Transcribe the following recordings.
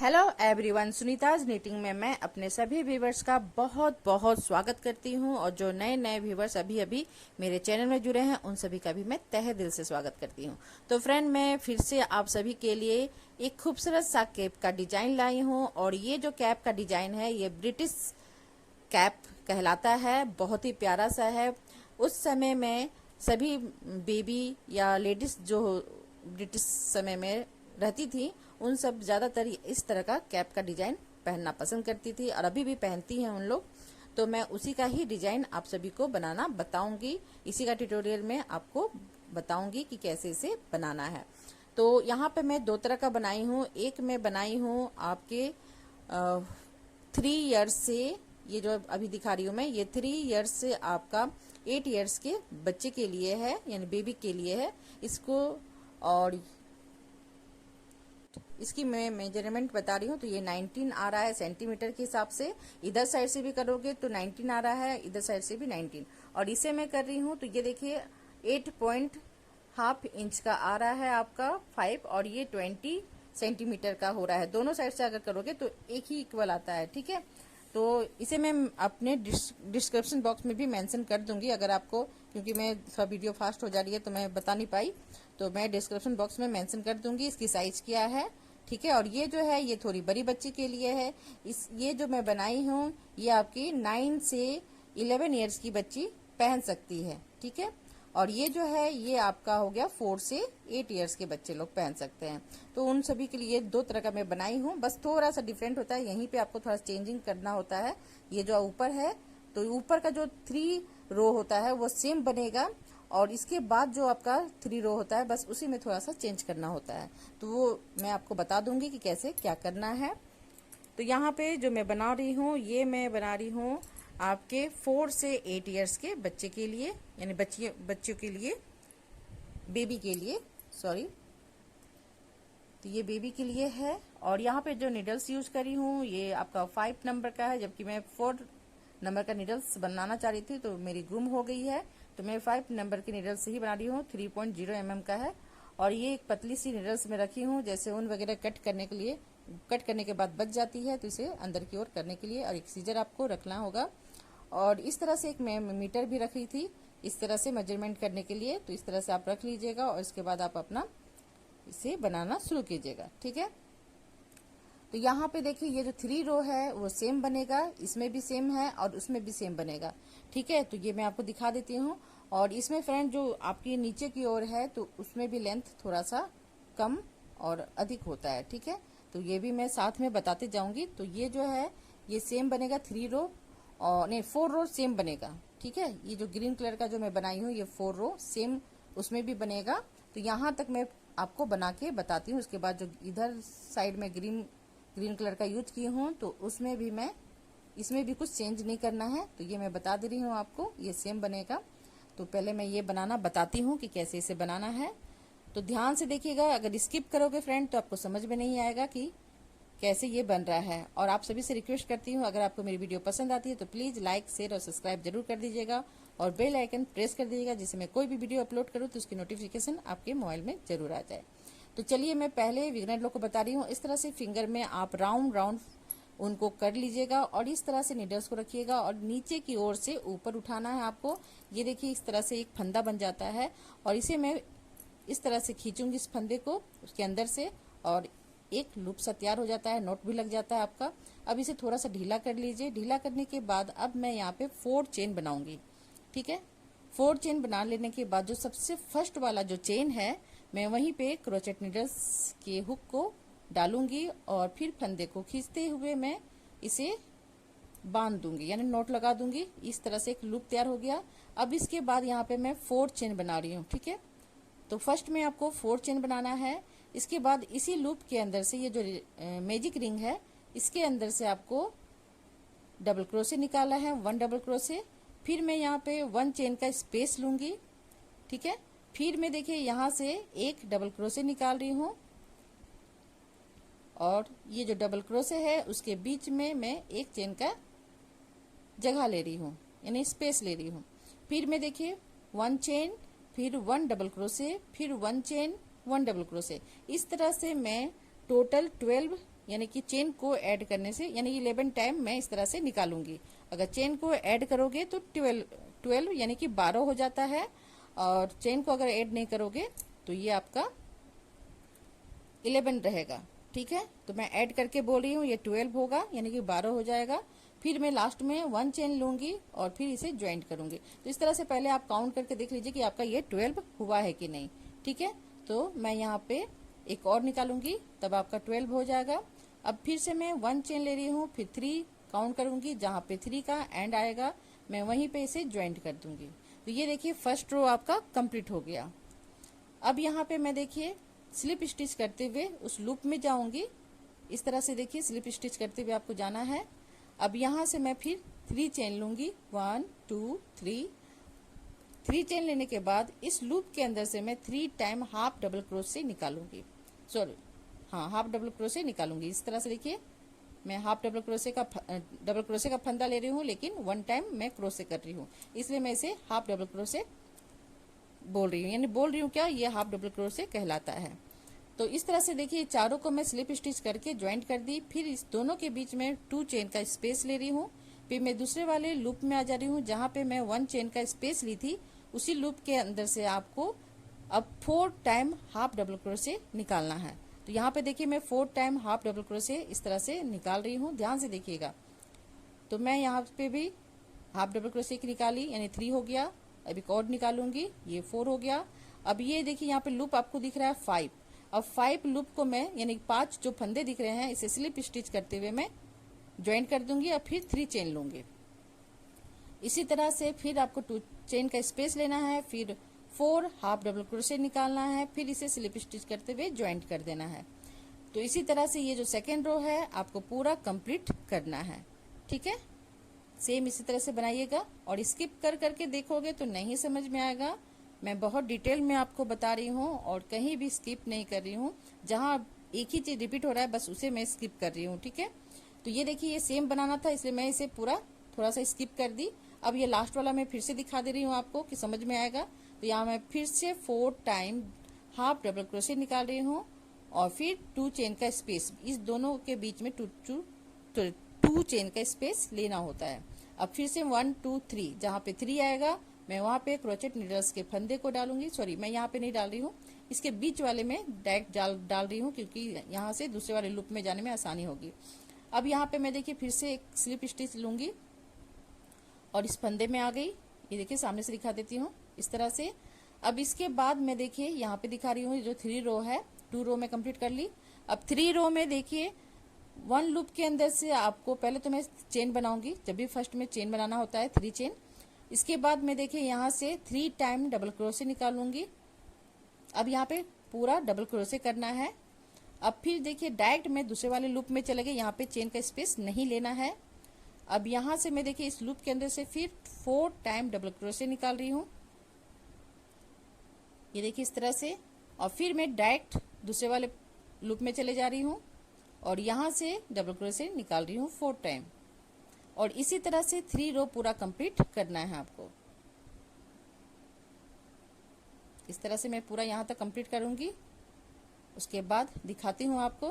Hello everyone, Sunita's knitting में मैं अपने सभी व्यूवर्स का बहुत बहुत स्वागत करती हूं और जो नए नए व्यूवर्स अभी अभी मेरे चैनल में जुड़े हैं उन सभी का भी मैं तहे दिल से स्वागत करती हूं। तो फ्रेंड, मैं फिर से आप सभी के लिए एक खूबसूरत सा कैप का डिजाइन लाई हूं और ये जो कैप का डिजाइन है ये ब्रिटिश कैप कहलाता है। बहुत ही प्यारा सा है। उस समय में सभी बेबी या लेडीज जो ब्रिटिश समय में रहती थी उन सब ज्यादातर इस तरह का कैप का डिजाइन पहनना पसंद करती थी और अभी भी पहनती हैं उन लोग। तो मैं उसी का ही डिजाइन आप सभी को बनाना बताऊंगी। इसी का ट्यूटोरियल में आपको बताऊंगी कि कैसे इसे बनाना है। तो यहाँ पे मैं दो तरह का बनाई हूँ। एक मैं बनाई हूँ आपके 3 इयर्स से, ये जो अभी दिखा रही हूँ मैं, ये 3 इयर्स से आपका 8 इयर्स के बच्चे के लिए है, यानी बेबी के लिए है इसको। और इसकी मैं मेजरमेंट बता रही हूँ। तो ये 19 आ रहा है सेंटीमीटर के हिसाब से। इधर साइड से भी करोगे तो 19 आ रहा है, इधर साइड से भी 19। और इसे मैं कर रही हूँ तो ये देखिए 8.5 इंच का आ रहा है आपका 5, और ये 20 सेंटीमीटर का हो रहा है। दोनों साइड से अगर करोगे तो एक ही इक्वल आता है, ठीक है। तो इसे मैं अपने डिस्क्रिप्शन बॉक्स में भी मेंशन कर दूंगी अगर आपको, क्योंकि मैं थोड़ा वीडियो फास्ट हो जा रही है तो मैं बता नहीं पाई, तो मैं डिस्क्रिप्शन बॉक्स में मेंशन कर दूंगी इसकी साइज क्या है, ठीक है। और ये जो है ये थोड़ी बड़ी बच्ची के लिए है। ये जो मैं बनाई हूँ ये आपकी 9 से 11 इयर्स की बच्ची पहन सकती है, ठीक है। और ये जो है ये आपका हो गया 4 से 8 इयर्स के बच्चे लोग पहन सकते हैं। तो उन सभी के लिए दो तरह का मैं बनाई हूँ, बस थोड़ा सा डिफरेंट होता है, यहीं पे आपको थोड़ा चेंजिंग करना होता है। ये जो ऊपर है तो ऊपर का जो 3 रो होता है वो सेम बनेगा, और इसके बाद जो आपका 3 रो होता है बस उसी में थोड़ा सा चेंज करना होता है। तो वो मैं आपको बता दूंगी कि कैसे क्या करना है। तो यहाँ पे जो मैं बना रही हूँ ये मैं बना रही हूँ आपके 4 से 8 इयर्स के बच्चे के लिए, यानी बच्चों के लिए, बेबी के लिए, सॉरी। तो ये बेबी के लिए है। और यहाँ पे जो निडल्स यूज करी हूँ ये आपका 5 नंबर का है, जबकि मैं 4 नंबर का निडल्स बनाना चाह रही थी तो मेरी गुम हो गई है। तो मैं 5 नंबर के निडल्स से ही बना रही हूँ। 3.0 mm का है। और ये एक पतली सी निडल्स में रखी हूँ, जैसे ऊन वगैरह कट करने के लिए, कट करने के बाद बच जाती है तो इसे अंदर की ओर करने के लिए। और एक सीजर आपको रखना होगा। और इस तरह से एक मैं मीटर भी रखी थी इस तरह से मेजरमेंट करने के लिए। तो इस तरह से आप रख लीजिएगा और इसके बाद आप अपना इसे बनाना शुरू कीजिएगा, ठीक है। तो यहाँ पे देखिए ये जो 3 रो है वो सेम बनेगा, इसमें भी सेम है और उसमें भी सेम बनेगा, ठीक है। तो ये मैं आपको दिखा देती हूँ। और इसमें फ्रेंड जो आपकी नीचे की ओर है तो उसमें भी लेंथ थोड़ा सा कम और अधिक होता है, ठीक है। तो ये भी मैं साथ में बताते जाऊंगी। तो ये जो है ये सेम बनेगा 3 रो, और नहीं 4 रो सेम बनेगा, ठीक है। ये जो ग्रीन कलर का जो मैं बनाई हूँ ये 4 रो सेम उसमें भी बनेगा। तो यहाँ तक मैं आपको बना के बताती हूँ। उसके बाद जो इधर साइड में ग्रीन कलर का यूज की हूँ तो उसमें भी मैं, इसमें भी कुछ चेंज नहीं करना है। तो ये मैं बता दे रही हूँ आपको, ये सेम बनेगा। तो पहले मैं ये बनाना बताती हूँ कि कैसे इसे बनाना है। तो ध्यान से देखिएगा, अगर स्किप करोगे फ्रेंड तो आपको समझ में नहीं आएगा कि कैसे ये बन रहा है। और आप सभी से रिक्वेस्ट करती हूँ, अगर आपको मेरी वीडियो पसंद आती है तो प्लीज लाइक, शेयर और सब्सक्राइब जरूर कर दीजिएगा, और बेल आइकन प्रेस कर दीजिएगा, जिससे मैं कोई भी वीडियो अपलोड करूँ तो उसकी नोटिफिकेशन आपके मोबाइल में जरूर आ जाए। तो चलिए मैं पहले बिगिनर लोग को बता रही हूँ। इस तरह से फिंगर में आप राउंड राउंड उनको कर लीजिएगा और इस तरह से नीडल्स को रखिएगा और नीचे की ओर से ऊपर उठाना है आपको। ये देखिए इस तरह से एक फंदा बन जाता है, और इसे मैं इस तरह से खींचूंगी इस फंदे को उसके अंदर से, और एक लूप सा तैयार हो जाता है, नोट भी लग जाता है आपका। अब इसे थोड़ा सा ढीला कर लीजिए। ढीला करने के बाद अब मैं यहाँ पे 4 चेन बनाऊंगी, ठीक है। 4 चेन बना लेने के बाद जो सबसे फर्स्ट वाला जो चेन है मैं वहीं पे क्रोचेट नीडल्स के हुक को डालूंगी और फिर फंदे को खींचते हुए मैं इसे बांध दूंगी, यानी नोट लगा दूंगी। इस तरह से एक लूप तैयार हो गया। अब इसके बाद यहाँ पे मैं 4 चेन बना रही हूँ, ठीक है। तो फर्स्ट में आपको 4 चेन बनाना है। इसके बाद इसी लूप के अंदर से ये जो मैजिक रिंग है इसके अंदर से आपको डबल क्रोशे निकाला है, 1 डबल क्रोशे। फिर मैं यहाँ पे 1 चेन का स्पेस लूंगी, ठीक है। फिर मैं देखिए यहाँ से एक डबल क्रोशे निकाल रही हूँ, और ये जो डबल क्रोशे है उसके बीच में मैं एक चेन का जगह ले रही हूँ, यानी स्पेस ले रही हूँ। फिर मैं देखिए 1 चेन, फिर 1 डबल क्रोशे, फिर 1 चेन, 1 डबल क्रोशे। इस तरह से मैं टोटल 12 यानी कि चेन को ऐड करने से, यानी 11 टाइम मैं इस तरह से निकालूंगी। अगर चेन को ऐड करोगे तो 12 यानी कि 12 हो जाता है, और चेन को अगर ऐड नहीं करोगे तो ये आपका 11 रहेगा। ठीक है, तो मैं ऐड करके बोल रही हूँ, ये 12 होगा यानी कि 12 हो जाएगा। फिर मैं लास्ट में 1 चेन लूंगी और फिर इसे ज्वाइंट करूंगी। तो इस तरह से पहले आप काउंट करके देख लीजिए कि आपका ये 12 हुआ है कि नहीं। ठीक है, तो मैं यहाँ पे एक और निकालूंगी, तब आपका 12 हो जाएगा। अब फिर से मैं 1 चेन ले रही हूँ, फिर 3 काउंट करूंगी, जहाँ पे 3 का एंड आएगा मैं वहीं पे इसे ज्वाइंट कर दूंगी। तो ये देखिए फर्स्ट रो आपका कंप्लीट हो गया। अब यहाँ पे मैं देखिए स्लिप स्टिच करते हुए उस लूप में जाऊंगी। इस तरह से देखिए स्लिप स्टिच करते हुए आपको जाना है। अब यहाँ से मैं फिर 3 चेन लूंगी, 1 2 3 चेन लेने के बाद इस लूप के अंदर से मैं 3 टाइम हाफ डबल क्रोशे निकालूंगी, सॉरी हाँ हाफ डबल क्रोशे निकालूंगी। इस तरह से देखिए मैं हाफ डबल क्रोशे का फंदा ले रही हूँ, लेकिन 1 टाइम मैं क्रोशे कर रही हूँ, इसलिए मैं इसे हाफ डबल क्रोशे बोल रही हूँ, यानी बोल रही हूँ क्या, ये हाफ डबल क्रोशे कहलाता है। तो इस तरह से देखिए चारों को मैं स्लिप स्टिच करके ज्वाइंट कर दी। फिर इस दोनों के बीच में 2 चेन का स्पेस ले रही हूँ। फिर मैं दूसरे वाले लूप में आ जा रही हूँ, जहाँ पे मैं 1 चेन का स्पेस ली थी, उसी लूप के अंदर से आपको अब 4 टाइम हाफ डबल क्रोशे निकालना है। तो यहाँ पे देखिए मैं 4 टाइम हाफ डबल क्रोशे इस तरह से निकाल रही हूँ, ध्यान से देखिएगा। तो मैं यहाँ पे भी हाफ डबल क्रोशे की निकाली, यानी 3 हो गया। अब एक और निकालूंगी, ये 4 हो गया। अब ये देखिए यहाँ पे लूप आपको दिख रहा है 5। अब 5 लूप को मैं, यानी 5 जो फंदे दिख रहे हैं, इसे स्लिप स्टिच करते हुए मैं ज्वाइंट कर दूंगी और फिर 3 चेन लूंगी। इसी तरह से फिर आपको 2 चेन का स्पेस लेना है, फिर 4 हाफ डबल क्रोशे निकालना है, फिर इसे स्लिप स्टिच करते हुए ज्वाइंट कर देना है। तो इसी तरह से ये जो सेकेंड रो है आपको पूरा कंप्लीट करना है। ठीक है, सेम इसी तरह से बनाइएगा, और स्किप कर करके देखोगे तो नहीं समझ में आएगा। मैं बहुत डिटेल में आपको बता रही हूँ और कहीं भी स्किप नहीं कर रही हूँ। जहाँ एक ही चीज रिपीट हो रहा है बस उसे मैं स्किप कर रही हूँ। ठीक है, तो ये देखिए ये सेम बनाना था, इसलिए मैं इसे पूरा थोड़ा सा स्किप कर दी। अब ये लास्ट वाला मैं फिर से दिखा दे रही हूँ आपको कि समझ में आएगा। तो यहाँ मैं फिर से 4 टाइम हाफ डबल क्रोशे निकाल रही हूँ, और फिर 2 चेन का स्पेस, इस दोनों के बीच में 2 चेन का स्पेस लेना होता है। अब फिर से 1 2 3, जहाँ पे 3 आएगा मैं वहां पे क्रोचेट नीडल्स के फंदे को डालूंगी। सॉरी, मैं यहाँ पे नहीं डाल रही हूँ, इसके बीच वाले में डायरेक्ट डाल रही हूँ, क्योंकि यहाँ से दूसरे वाले लूप में जाने में आसानी होगी। अब यहाँ पे मैं देखिए फिर से एक स्लिप स्टिच लूंगी और इस फंदे में आ गई। ये देखिए सामने से दिखा देती हूँ इस तरह से। अब इसके बाद मैं देखिए यहाँ पे दिखा रही हूँ जो 3 रो है, 2 रो में कंप्लीट कर ली। अब 3 रो में देखिए 1 लूप के अंदर से आपको पहले तो मैं चेन बनाऊंगी, जब भी फर्स्ट में चेन बनाना होता है 3 चेन। इसके बाद मैं देखिए यहाँ से 3 टाइम डबल क्रोशे निकालूंगी। अब यहाँ पे पूरा डबल क्रोशे करना है। अब फिर देखिए डायरेक्ट मैं दूसरे वाले लूप में चले गए, यहाँ पे चेन का स्पेस नहीं लेना है। अब यहाँ से मैं देखिए इस लूप के अंदर से फिर 4 टाइम डबल क्रोशे निकाल रही हूँ, ये देखिए इस तरह से। और फिर मैं डायरेक्ट दूसरे वाले लूप में चले जा रही हूँ और यहाँ से डबल क्रोशे निकाल रही हूँ 4 टाइम, और इसी तरह से 3 रो पूरा कंप्लीट करना है आपको। इस तरह से मैं पूरा यहाँ तक कंप्लीट करूंगी, उसके बाद दिखाती हूँ आपको।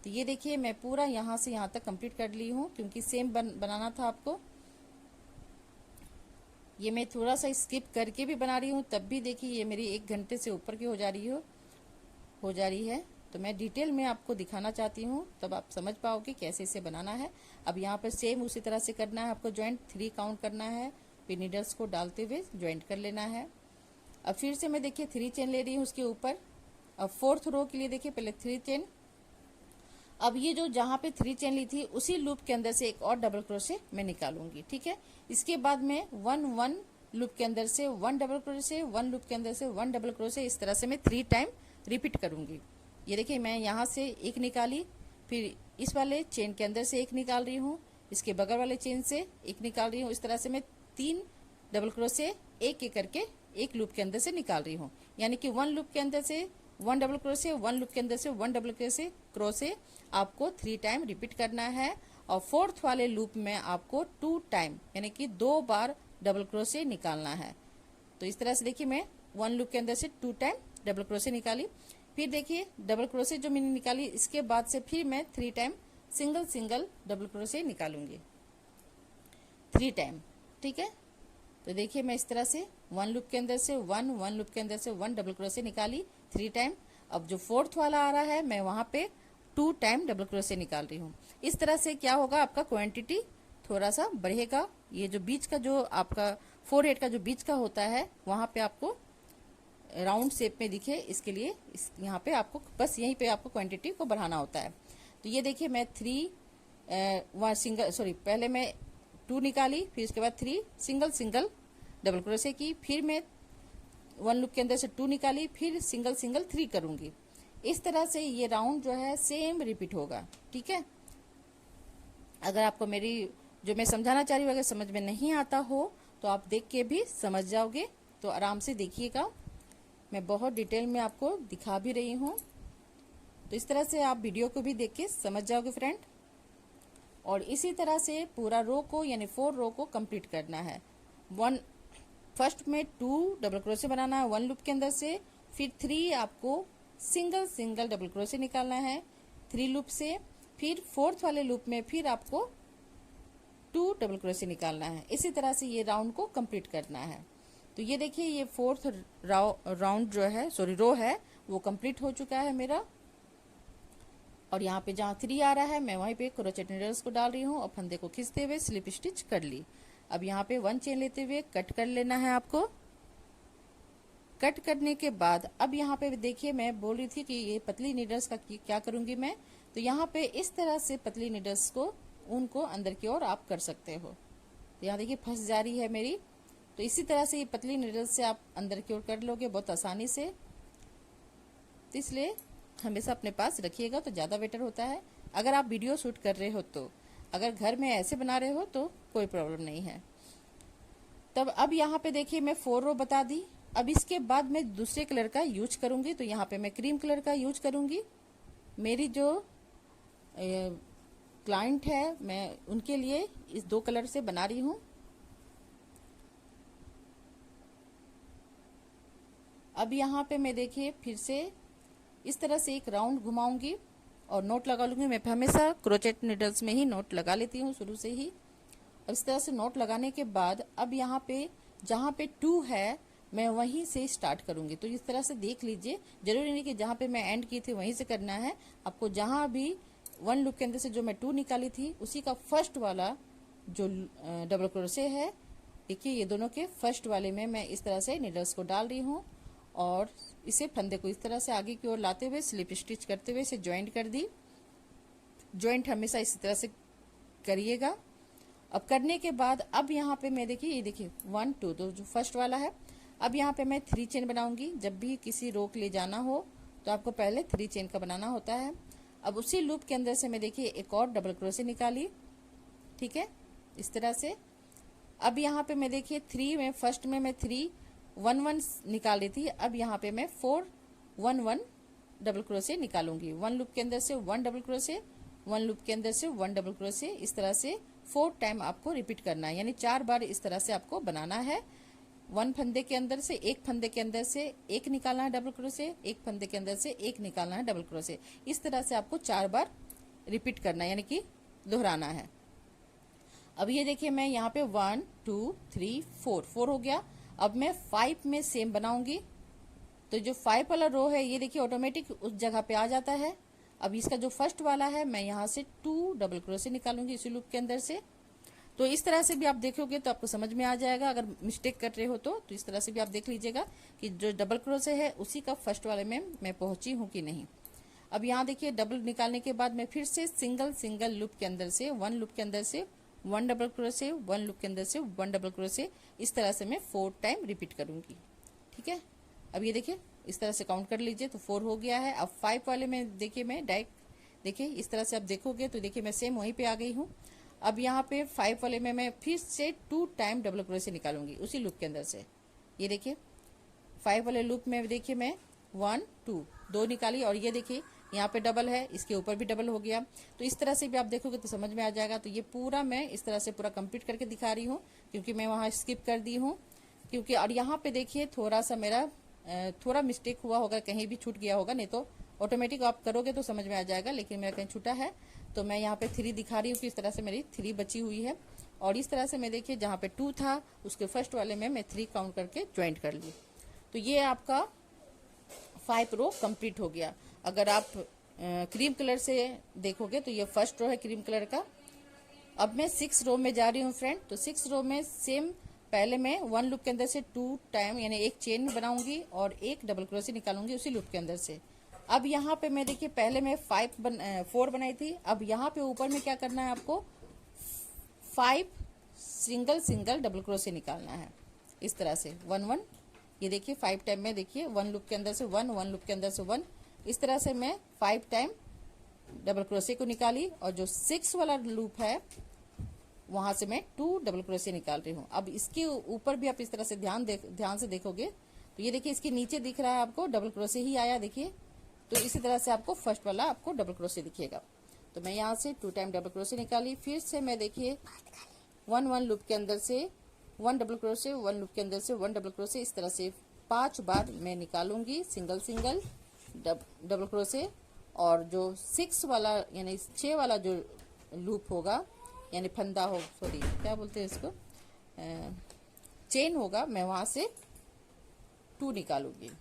तो ये देखिए मैं पूरा यहाँ से यहाँ तक कंप्लीट कर ली हूँ, क्योंकि सेम बनाना था आपको। ये मैं थोड़ा सा स्किप करके भी बना रही हूँ, तब भी देखिए ये मेरी 1 घंटे से ऊपर की हो जा रही है। तो मैं डिटेल में आपको दिखाना चाहती हूँ, तब आप समझ पाओगे कैसे इसे बनाना है। अब यहाँ पर सेम उसी तरह से करना है आपको ज्वाइंट, 3 काउंट करना है, फिर नीडल्स को डालते हुए ज्वाइंट कर लेना है। अब फिर से मैं देखिए 3 चेन ले रही हूँ उसके ऊपर। अब 4th रो के लिए देखिए पहले 3 चेन। अब ये जो जहाँ पे 3 चेन ली थी उसी लूप के अंदर से एक और डबल क्रोशे मैं निकालूंगी। ठीक है, इसके बाद मैं 1 लूप के अंदर से 1 डबल क्रोशे, 1 लूप के अंदर से 1 डबल क्रोशे, इस तरह से मैं 3 टाइम रिपीट करूंगी। ये देखिए मैं यहाँ से 1 निकाली, फिर इस वाले चेन के अंदर से 1 निकाल रही हूँ, इसके बगल वाले चेन से 1 निकाल रही हूँ। इस तरह से मैं 3 डबल क्रोशे एक एक करके एक लूप के अंदर से निकाल रही हूँ, यानी कि 1 लूप के अंदर से 1 डबल क्रोशे, 1 लूप के अंदर से 1 डबल क्रोशे आपको 3 टाइम रिपीट करना है। और 4th वाले लूप में आपको 2 टाइम यानी कि 2 बार डबल क्रोशे निकालना है। तो इस तरह से देखिए मैं 1 लूप के अंदर से 2 टाइम डबल क्रोशे निकाली। फिर देखिए डबल क्रोशे जो मैंने निकाली, इसके बाद से फिर मैं 3 time single single double crochet निकालूंगी 3 टाइम। ठीक है, तो देखिए मैं इस तरह से 1 लूप के अंदर से 1 लूप के अंदर से 1 डबल क्रोशे निकाली 3 टाइम। अब जो 4th वाला आ रहा है मैं वहां पे 2 टाइम डबल क्रोशे निकाल रही हूँ। इस तरह से क्या होगा, आपका क्वांटिटी थोड़ा सा बढ़ेगा। ये जो बीच का जो आपका फोरहेड का जो बीच का होता है वहां पे आपको राउंड शेप में दिखे, इसके लिए यहाँ पे आपको बस यहीं पे आपको क्वांटिटी को बढ़ाना होता है। तो ये देखिए मैं 3 सिंगल सॉरी पहले मैं 2 निकाली, फिर इसके बाद 3 सिंगल सिंगल डबल क्रोशे की, फिर मैं 1 लूप के अंदर से 2 निकाली, फिर सिंगल सिंगल 3 करूंगी। इस तरह से ये राउंड जो है सेम रिपीट होगा। ठीक है, अगर आपको मेरी जो मैं समझाना चाह रही हूँ अगर समझ में नहीं आता हो तो आप देख के भी समझ जाओगे। तो आराम से देखिएगा, मैं बहुत डिटेल में आपको दिखा भी रही हूँ, तो इस तरह से आप वीडियो को भी देख के समझ जाओगे फ्रेंड। और इसी तरह से पूरा रो को यानी 4 रो को कंप्लीट करना है। फर्स्ट में 2 डबल क्रोशे बनाना है 1 लूप के अंदर से, फिर 3 आपको सिंगल सिंगल डबल क्रोशे निकालना है 3 लूप से, फिर 4th वाले लूप में फिर आपको 2 डबल क्रोशे निकालना है। इसी तरह से ये राउंड को कंप्लीट करना है। तो ये देखिए ये 4th राउंड जो है सॉरी रो है वो कंप्लीट हो चुका है मेरा। और यहाँ पे जहाँ 3 आ रहा है मैं वहीं पे क्रोचेट नीडल्स को डाल रही हूँ और फंदे को खींचते हुए स्लिप स्टिच कर ली। अब यहाँ पे 1 चेन लेते हुए कट कर लेना है आपको। कट करने के बाद अब यहाँ पे देखिए मैं बोल रही थी कि ये पतली नीडल्स का क्या करूंगी मैं, तो यहाँ पे इस तरह से पतली नीडल्स को उनको अंदर की ओर आप कर सकते हो। तो यहाँ देखिए फंस जा रही है मेरी, तो इसी तरह से ये पतली नीडल्स से आप अंदर की ओर कर लोगे बहुत आसानी से। तो इसलिए हमेशा अपने पास रखिएगा तो ज्यादा बेटर होता है। अगर आप वीडियो शूट कर रहे हो तो, अगर घर में ऐसे बना रहे हो तो कोई प्रॉब्लम नहीं है। तब अब यहाँ पे देखिए मैं 4 रो बता दी। अब इसके बाद मैं दूसरे कलर का यूज करूंगी, तो यहाँ पे मैं क्रीम कलर का यूज करूंगी। मेरी जो क्लाइंट है मैं उनके लिए इस 2 कलर से बना रही हूँ। अब यहाँ पे मैं देखिए फिर से इस तरह से एक राउंड घुमाऊंगी और नोट लगा लूंगी। मैं हमेशा क्रोचेट नीडल्स में ही नोट लगा लेती हूँ शुरू से ही। अब इस तरह से नोट लगाने के बाद अब यहाँ पे जहाँ पे 2 है मैं वहीं से स्टार्ट करूंगी। तो इस तरह से देख लीजिए, जरूरी नहीं कि जहाँ पे मैं एंड की थी वहीं से करना है आपको। जहाँ भी 1 लूप के अंदर से जो मैं 2 निकाली थी उसी का फर्स्ट वाला जो डबल क्रोशे है, देखिए ये दोनों के फर्स्ट वाले में मैं इस तरह से नीडल्स को डाल रही हूँ और इसे फंदे को इस तरह से आगे की ओर लाते हुए स्लिप स्टिच करते हुए इसे ज्वाइंट कर दी। ज्वाइंट हमेशा इसी तरह से करिएगा। अब करने के बाद अब यहाँ पे मैं देखिए ये देखिए 1 2 तो जो फर्स्ट वाला है। अब यहाँ पे मैं 3 चेन बनाऊंगी। जब भी किसी रोक ले जाना हो तो आपको पहले 3 चेन का बनाना होता है। अब उसी लूप के अंदर से मैं देखिए एक और डबल क्रोशे निकाली। ठीक है, इस तरह से। अब यहाँ पे मैं देखिए 3 में फर्स्ट में मैं 3 1 1 निकाल रही थी। अब यहाँ पे मैं 4 1 1 डबल क्रोशे निकालूंगी। 1 लूप के अंदर से 1 डबल क्रोशे, 1 लूप के अंदर से 1 डबल क्रोशे। इस तरह से 4 टाइम आपको रिपीट करना है, यानी 4 बार इस तरह से आपको बनाना है। 1 फंदे के अंदर से एक फंदे के अंदर से एक निकालना है डबल क्रोशे, एक फंदे के अंदर से एक निकालना है डबल क्रोशे। इस तरह से आपको 4 बार रिपीट करना है, यानी कि दोहराना है। अब ये देखिए मैं यहाँ पे 1 2 3 4 हो गया। अब मैं 5 में सेम बनाऊंगी। तो जो 5 वाला रो है ये देखिए ऑटोमेटिक उस जगह पे आ जाता है। अब इसका जो फर्स्ट वाला है मैं यहाँ से 2 डबल क्रोशे निकालूंगी इसी लूप के अंदर से। तो इस तरह से भी आप देखोगे तो आपको समझ में आ जाएगा। अगर मिस्टेक कर रहे हो तो इस तरह से भी आप देख लीजिएगा कि जो डबल क्रोशे है उसी का फर्स्ट वाले में मैं पहुंची हूँ कि नहीं। अब यहाँ देखिए डबल निकालने के बाद मैं फिर से सिंगल सिंगल लूप के अंदर से 1 लूप के अंदर से 1 डबल क्रोशे, 1 लूप के अंदर से 1 डबल क्रोशे। इस तरह से मैं 4 टाइम रिपीट करूंगी। ठीक है, अब ये देखिए इस तरह से काउंट कर लीजिए तो 4 हो गया है। अब 5 वाले में देखिए मैं डायरेक्ट देखिए इस तरह से आप देखोगे तो देखिए मैं सेम वहीं पे आ गई हूँ। अब यहाँ पे 5 वाले में मैं फिर से 2 टाइम डबल क्रोशे निकालूंगी उसी लूप के अंदर से। ये देखिए 5 वाले लूप में देखिए मैं 1 2 निकाली और ये देखिए यहाँ पे डबल है, इसके ऊपर भी डबल हो गया। तो इस तरह से भी आप देखोगे तो समझ में आ जाएगा। तो ये पूरा मैं इस तरह से पूरा कंप्लीट करके दिखा रही हूँ क्योंकि मैं वहां स्किप कर दी हूँ। क्योंकि और यहाँ पे देखिए थोड़ा सा मेरा थोड़ा मिस्टेक हुआ होगा, कहीं भी छूट गया होगा, नहीं तो ऑटोमेटिक आप करोगे तो समझ में आ जाएगा, लेकिन मेरा कहीं छूटा है तो मैं यहाँ पे 3 दिखा रही हूँ कि इस तरह से मेरी 3 बची हुई है। और इस तरह से मैं देखिए जहाँ पे 2 था उसके फर्स्ट वाले में मैं 3 काउंट करके ज्वाइंट कर ली। तो ये आपका 5 रो कंप्लीट हो गया। अगर आप क्रीम कलर से देखोगे तो ये फर्स्ट रो है क्रीम कलर का। अब मैं 6 रो में जा रही हूँ फ्रेंड। तो 6 रो में सेम पहले मैं 1 लूप के अंदर से 2 टाइम यानी एक चेन बनाऊंगी और एक डबल क्रोशे निकालूंगी उसी लूप के अंदर से। अब यहाँ पे मैं देखिए पहले मैं 4 बनाई थी। अब यहाँ पे ऊपर में क्या करना है आपको, 5 सिंगल सिंगल डबल क्रोशे निकालना है इस तरह से 1 1। ये देखिए 5 टाइम में देखिए 1 लूप के अंदर से 1, 1 लूप के अंदर से 1, इस तरह से मैं 5 टाइम डबल क्रोशे को निकाली। और जो 6 वाला लूप है वहां से मैं 2 डबल क्रोशे निकाल रही हूँ। अब इसके ऊपर भी आप इस तरह से ध्यान से देखोगे तो ये देखिए इसके नीचे दिख रहा है आपको डबल क्रोशे ही आया, देखिए। तो इसी तरह से आपको फर्स्ट वाला आपको डबल क्रोशे दिखेगा। तो मैं यहाँ से 2 टाइम डबल क्रोशे निकाली। फिर से मैं देखिए 1 1 लूप के अंदर से 1 डबल क्रोशे, 1 लूप के अंदर से 1 डबल क्रोशे, इस तरह से 5 बार मैं निकालूंगी सिंगल सिंगल डबल क्रोशे। और जो 6 वाला यानी 6 वाला जो लूप होगा यानी फंदा हो, सॉरी क्या बोलते हैं इसको, चेन होगा, मैं वहां से 2 निकालूंगी।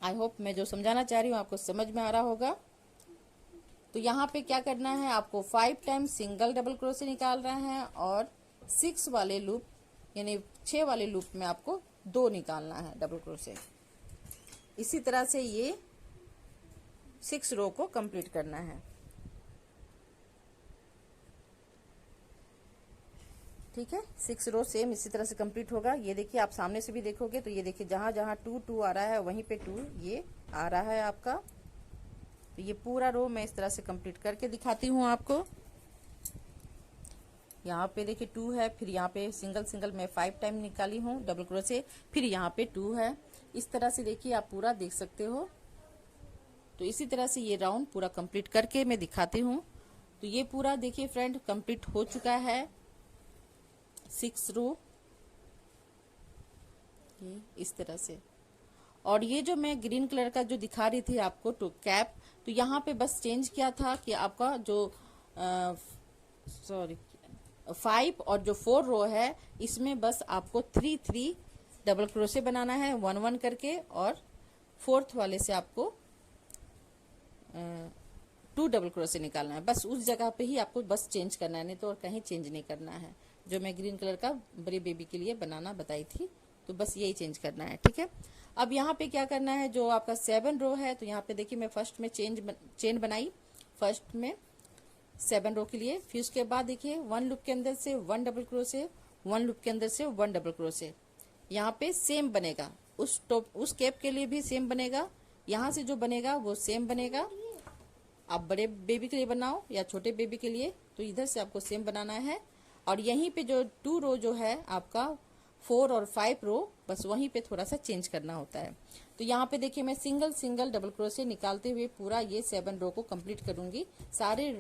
आई होप मैं जो समझाना चाह रही हूँ आपको समझ में आ रहा होगा। तो यहाँ पे क्या करना है आपको 5 टाइम सिंगल डबल क्रोशे निकाल रहे हैं और 6 वाले लूप यानी 6 वाले लूप में आपको 2 निकालना है डबल क्रोशे। इसी तरह से ये 6 रो को कंप्लीट करना है। ठीक है, 6 रो सेम इसी तरह से कंप्लीट होगा। ये देखिए आप सामने से भी देखोगे तो ये देखिए जहां जहां 2 2 आ रहा है वहीं पे 2 ये आ रहा है आपका। तो ये पूरा रो मैं इस तरह से कंप्लीट करके दिखाती हूँ आपको। यहाँ पे देखिए 2 है, फिर यहाँ पे सिंगल सिंगल मैं 5 टाइम निकाली हूँ डबल क्रोशे, फिर यहाँ पे 2 है। इस तरह से देखिए आप पूरा देख सकते हो। तो इसी तरह से ये राउंड पूरा कंप्लीट करके मैं दिखाती हूँ। तो ये पूरा देखिए फ्रेंड कंप्लीट हो चुका है 6 रो, ये इस तरह से। और ये जो मैं ग्रीन कलर का जो दिखा रही थी आपको तो कैप, तो यहाँ पे बस चेंज किया था कि आपका जो 5 और जो 4 रो है इसमें बस आपको 3 3 डबल क्रोशे बनाना है 1 1 करके, और 4th वाले से आपको 2 डबल क्रोशे निकालना है। बस उस जगह पे ही आपको बस चेंज करना है, नहीं तो और कहीं चेंज नहीं करना है। जो मैं ग्रीन कलर का बड़ी बेबी के लिए बनाना बताई थी तो बस यही चेंज करना है। ठीक है, अब यहाँ पे क्या करना है, जो आपका 7 रो है तो यहाँ पे देखिए मैं फर्स्ट में चेन बनाई फर्स्ट में 7 रो के लिए। फिर उसके बाद देखिए 1 लूप के अंदर से 1 डबल क्रोशे, 1 लूप के अंदर से 1 डबल क्रोशे। यहाँ पे सेम बनेगा, उस कैप के लिए भी सेम बनेगा, यहाँ से जो बनेगा वो सेम बनेगा। आप बड़े बेबी के लिए बनाओ या छोटे बेबी के लिए तो इधर से आपको सेम बनाना है। और यहीं पे जो 2 रो जो है आपका 4 और 5 रो बस वहीं पे थोड़ा सा चेंज करना होता है। तो यहाँ पे देखिए मैं सिंगल सिंगल डबल क्रोशे निकालते हुए पूरा ये 7 रो को कंप्लीट करूंगी। सारे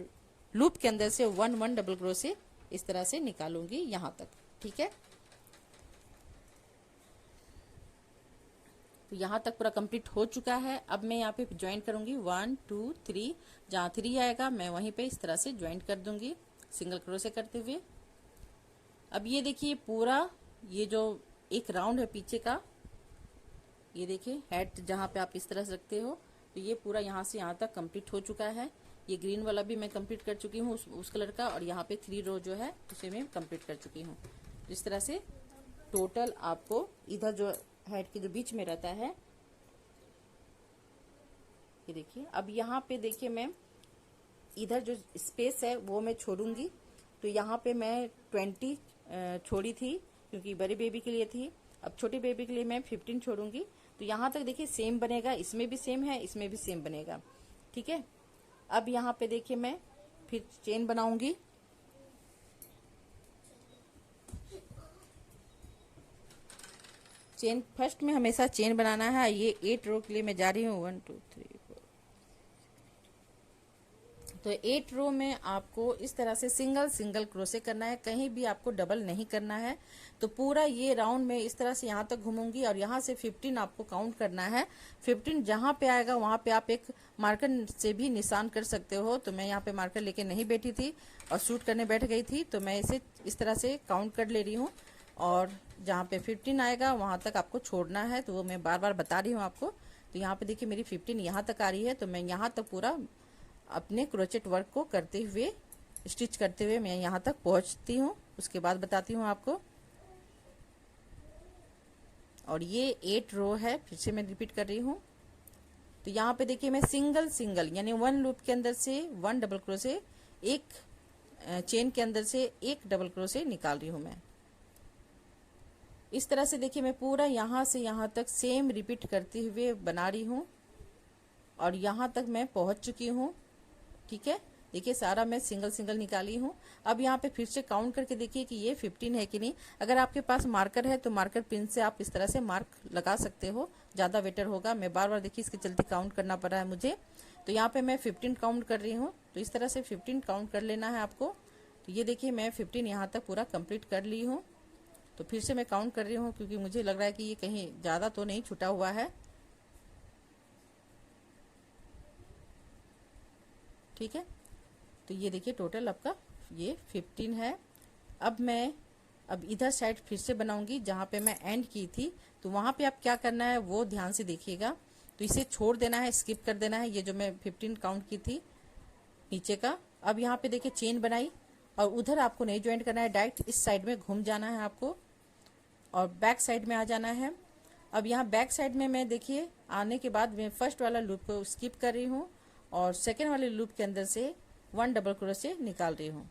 लूप के अंदर से 1 1 डबल क्रोशे इस तरह से निकालूंगी यहाँ तक। ठीक है, तो यहाँ तक पूरा कंप्लीट हो चुका है। अब मैं यहाँ पे ज्वाइन करूंगी 1 2 3, जहाँ 3 आएगा मैं वहीं पे इस तरह से ज्वाइन कर दूंगी सिंगल क्रोशे करते हुए। अब ये देखिए पूरा ये जो एक राउंड है पीछे का, ये देखिए हेड जहाँ पे आप इस तरह से रखते हो, तो ये पूरा यहाँ से यहाँ तक कंप्लीट हो चुका है। ये ग्रीन वाला भी मैं कंप्लीट कर चुकी हूँ उस कलर का, और यहाँ पे 3 रो जो है उसे मैं कंप्लीट कर चुकी हूँ। इस तरह से टोटल आपको इधर जो हेड के जो बीच में रहता है ये देखिए। अब यहाँ पे देखिए मैं इधर जो स्पेस है वो मैं छोड़ूंगी। तो यहाँ पे मैं 20 छोड़ी थी क्योंकि बड़े बेबी के लिए थी। अब छोटे बेबी के लिए मैं 15 छोड़ूंगी। तो यहाँ तक देखिए सेम बनेगा, इसमें भी सेम है, इसमें भी सेम बनेगा। ठीक है, अब यहाँ पे देखिए मैं फिर चेन बनाऊंगी। चेन फर्स्ट में हमेशा चेन बनाना है। ये 8 रो के लिए मैं जा रही हूँ 1 2 3 4 तो 8 रो में आपको इस तरह से सिंगल सिंगल क्रोशे करना है, कहीं भी आपको डबल नहीं करना है। तो पूरा ये राउंड में इस तरह से यहाँ तक घूमूंगी और यहाँ से 15 आपको काउंट करना है। 15 जहाँ पे आएगा वहाँ पे आप एक मार्कर से भी निशान कर सकते हो। तो मैं यहाँ पे मार्कर लेके नहीं बैठी थी और शूट करने बैठ गई थी, तो मैं इसे इस तरह से काउंट कर ले रही हूँ और जहाँ पे 15 आएगा वहाँ तक आपको छोड़ना है। तो वो मैं बार बार बता रही हूँ आपको। तो यहाँ पे देखिए मेरी 15 यहाँ तक आ रही है, तो मैं यहाँ तक पूरा अपने क्रोचेट वर्क को करते हुए, स्टिच करते हुए मैं यहाँ तक पहुँचती हूँ। उसके बाद बताती हूँ आपको। और ये 8 रो है, फिर से मैं रिपीट कर रही हूँ। तो यहाँ पे देखिए मैं सिंगल सिंगल यानी 1 लूप के अंदर से 1 डबल क्रोशे, एक चेन के अंदर से एक डबल क्रोशे निकाल रही हूँ मैं। इस तरह से देखिए मैं पूरा यहाँ से यहाँ तक सेम रिपीट करते हुए बना रही हूँ और यहाँ तक मैं पहुँच चुकी हूँ। ठीक है, देखिए सारा मैं सिंगल सिंगल निकाली हूँ। अब यहाँ पे फिर से काउंट करके देखिए कि ये 15 है कि नहीं। अगर आपके पास मार्कर है तो मार्कर पिन से आप इस तरह से मार्क लगा सकते हो, ज़्यादा बेटर होगा। मैं बार बार देखिए इसके चलते काउंट करना पड़ा है मुझे। तो यहाँ पे मैं 15 काउंट कर रही हूँ। तो इस तरह से 15 काउंट कर लेना है आपको। तो ये देखिए मैं 15 यहाँ तक पूरा कंप्लीट कर ली हूँ। तो फिर से मैं काउंट कर रही हूँ क्योंकि मुझे लग रहा है कि ये कहीं ज़्यादा तो नहीं छूटा हुआ है। ठीक है, तो ये देखिए टोटल आपका ये 15 है। अब इधर साइड फिर से बनाऊंगी जहाँ पे मैं एंड की थी। तो वहाँ पे आप क्या करना है वो ध्यान से देखिएगा। तो इसे छोड़ देना है, स्किप कर देना है, ये जो मैं 15 काउंट की थी नीचे का। अब यहाँ पे देखिए चेन बनाई और उधर आपको नहीं ज्वाइंट करना है, डायरेक्ट इस साइड में घूम जाना है आपको और बैक साइड में आ जाना है। अब यहाँ बैक साइड में मैं देखिए आने के बाद मैं फर्स्ट वाला लूप को स्किप कर रही हूँ और सेकेंड वाले लूप के अंदर से 1 डबल क्रोशे निकाल रही हूँ।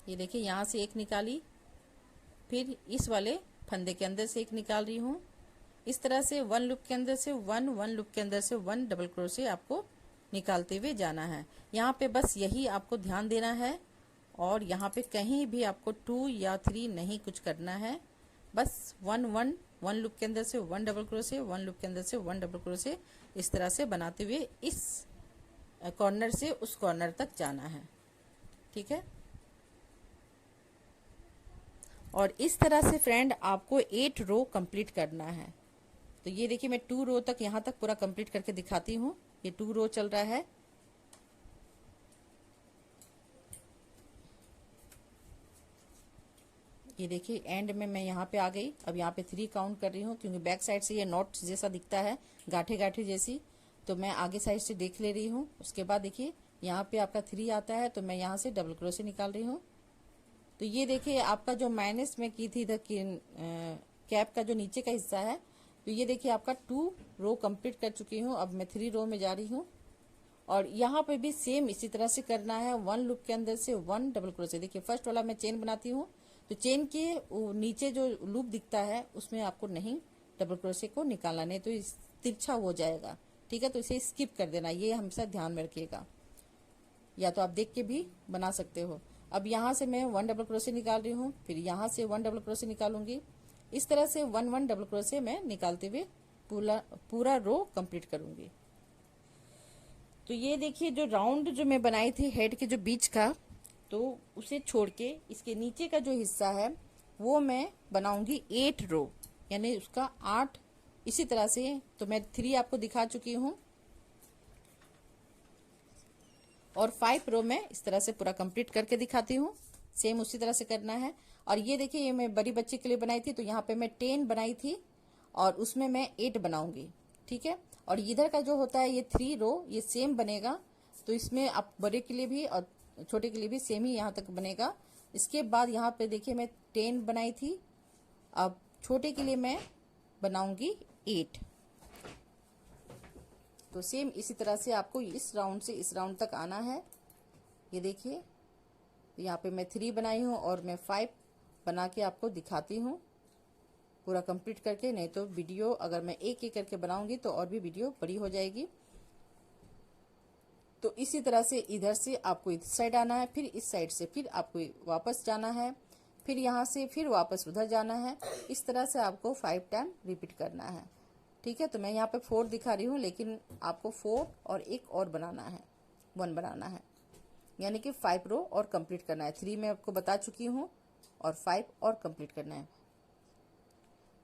ये देखिए यहाँ से एक निकाली, फिर इस वाले फंदे के अंदर से एक निकाल रही हूँ। इस तरह से 1 लूप के अंदर से 1 लूप के अंदर से 1 डबल क्रोशे आपको निकालते हुए जाना है। यहाँ पे बस यही आपको ध्यान देना है और यहाँ पे कहीं भी आपको 2 या 3 नहीं कुछ करना है। बस 1 लूप के अंदर से 1 डबल क्रोशे, 1 लूप के अंदर से 1 डबल क्रोशे, इस तरह से बनाते हुए इस कॉर्नर से उस कॉर्नर तक जाना है। ठीक है, और इस तरह से फ्रेंड आपको 8 रो कंप्लीट करना है। तो ये देखिए मैं 2 रो तक यहाँ तक पूरा कंप्लीट करके दिखाती हूँ। ये 2 रो चल रहा है। ये देखिए एंड में मैं यहाँ पे आ गई। अब यहाँ पे 3 काउंट कर रही हूँ क्योंकि बैक साइड से ये नॉट जैसा दिखता है, गांठे गांठे जैसी। तो मैं आगे साइड से देख ले रही हूँ। उसके बाद देखिए यहाँ पे आपका 3 आता है, तो मैं यहाँ से डबल क्रोशे निकाल रही हूँ। तो ये देखिए आपका जो माइनस में की थी इधर कैप का जो नीचे का हिस्सा है, तो ये देखिए आपका 2 रो कंप्लीट कर चुकी हूँ। अब मैं 3 रो में जा रही हूँ और यहाँ पे भी सेम इसी तरह से करना है। 1 लूप के अंदर से 1 डबल क्रोशे। देखिए फर्स्ट वाला मैं चेन बनाती हूँ, तो चेन के नीचे जो लूप दिखता है उसमें आपको नहीं डबल क्रोशे को निकालना, नहीं तो तिरछा हो जाएगा। ठीक है, तो इसे स्किप कर देना, ये हमेशा ध्यान में रखिएगा। या तो आप देख के भी बना सकते हो। अब यहाँ से मैं 1 डबल क्रोशे निकाल रही हूँ, फिर यहाँ से 1 डबल क्रोशे निकालूंगी। इस तरह से 1 डबल क्रोशे मैं निकालते हुए पूरा रो कंप्लीट करूंगी। तो ये देखिए जो राउंड जो मैं बनाई थी हेड के जो बीच का, तो उसे छोड़ के इसके नीचे का जो हिस्सा है वो मैं बनाऊंगी 8 रो, यानी उसका 8 इसी तरह से। तो मैं 3 आपको दिखा चुकी हूँ और 5 रो में इस तरह से पूरा कंप्लीट करके दिखाती हूँ। सेम उसी तरह से करना है। और ये देखिए ये मैं बड़ी बच्ची के लिए बनाई थी, तो यहाँ पे मैं 10 बनाई थी और उसमें मैं 8 बनाऊंगी। ठीक है, और इधर का जो होता है ये 3 रो ये सेम बनेगा। तो इसमें आप बड़े के लिए भी और छोटे के लिए भी सेम ही यहाँ तक बनेगा। इसके बाद यहाँ पे देखिए मैं 10 बनाई थी, अब छोटे के लिए मैं बनाऊंगी 8। तो सेम इसी तरह से आपको इस राउंड से इस राउंड तक आना है। ये देखिए यहाँ पे मैं 3 बनाई हूँ और मैं 5 बना के आपको दिखाती हूँ पूरा कंप्लीट करके। नहीं तो वीडियो अगर मैं एक एक करके बनाऊंगी तो और भी वीडियो बड़ी हो जाएगी। तो इसी तरह से इधर से आपको इस साइड आना है, फिर इस साइड से फिर आपको वापस जाना है, फिर यहाँ से फिर वापस उधर जाना है। इस तरह से आपको 5 टाइम रिपीट करना है। ठीक है, तो मैं यहाँ पे 4 दिखा रही हूँ, लेकिन आपको 4 और एक और बनाना है, 1 बनाना है, यानी कि 5 रो और कंप्लीट करना है। 3 मैं आपको बता चुकी हूँ और 5 और कंप्लीट करना है,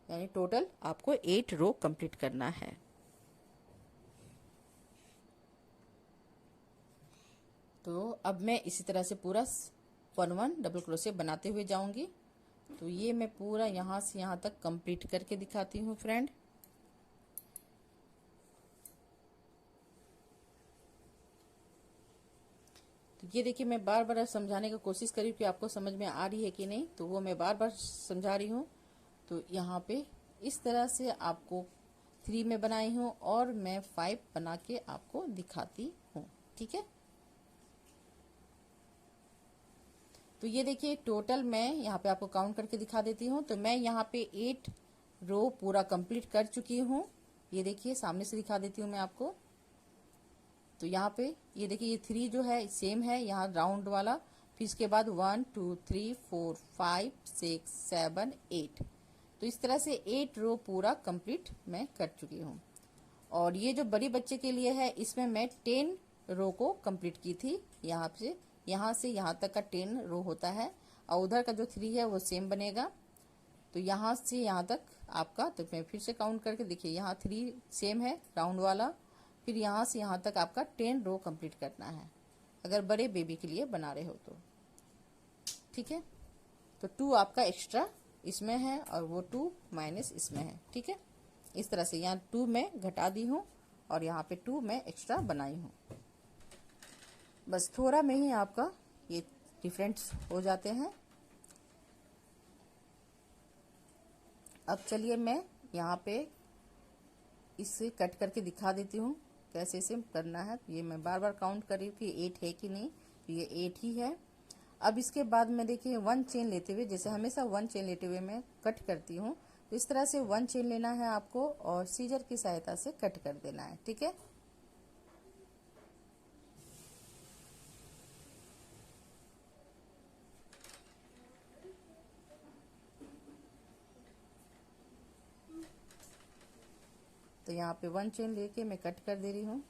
यानी टोटल आपको 8 रो कंप्लीट करना है। तो अब मैं इसी तरह से पूरा 1 डबल क्रोशे बनाते हुए जाऊंगी। तो ये मैं पूरा यहाँ से यहाँ तक कंप्लीट करके दिखाती हूँ फ्रेंड। तो ये देखिए, मैं बार बार समझाने की कोशिश करी कि आपको समझ में आ रही है कि नहीं, तो वो मैं बार बार समझा रही हूँ। तो यहाँ पे इस तरह से आपको 3 में बनाई हूँ और मैं 5 बना के आपको दिखाती हूँ, ठीक है। तो ये देखिए, टोटल मैं यहाँ पे आपको काउंट करके दिखा देती हूँ। तो मैं यहाँ पे 8 रो पूरा कंप्लीट कर चुकी हूँ। ये देखिए, सामने से दिखा देती हूँ मैं आपको। तो यहाँ पे ये देखिए, ये 3 जो है सेम है यहाँ राउंड वाला, फिर इसके बाद 1 2 3 4 5 6 7 8। तो इस तरह से 8 रो पूरा कंप्लीट मैं कर चुकी हूँ। और ये जो बड़ी बच्चे के लिए है, इसमें मैं 10 रो को कंप्लीट की थी। यहाँ से यहाँ तक का 10 रो होता है, और उधर का जो 3 है वो सेम बनेगा। तो यहाँ से यहाँ तक आपका, तो मैं फिर से काउंट करके देखिए, यहाँ 3 सेम है राउंड वाला, फिर यहाँ से यहाँ तक आपका 10 रो कंप्लीट करना है, अगर बड़े बेबी के लिए बना रहे हो तो, ठीक है। तो 2 आपका एक्स्ट्रा इसमें है और वो 2 माइनस इसमें है, ठीक है। इस तरह से यहाँ 2 मैं घटा दी हूँ और यहाँ पे 2 मैं एक्स्ट्रा बनाई हूँ। बस थोड़ा में ही आपका ये डिफरेंस हो जाते हैं। अब चलिए मैं यहाँ पे इसे कट करके दिखा देती हूँ कैसे इसे करना है। ये मैं बार बार काउंट कर रही हूँ कि 8 है कि नहीं, तो ये 8 ही है। अब इसके बाद मैं देखिए 1 चेन लेते हुए, जैसे हमेशा 1 चेन लेते हुए मैं कट करती हूँ, तो इस तरह से 1 चेन लेना है आपको और सीजर की सहायता से कट कर देना है, ठीक है। तो यहाँ पे 1 चेन लेके मैं कट कर दे रही हूँ।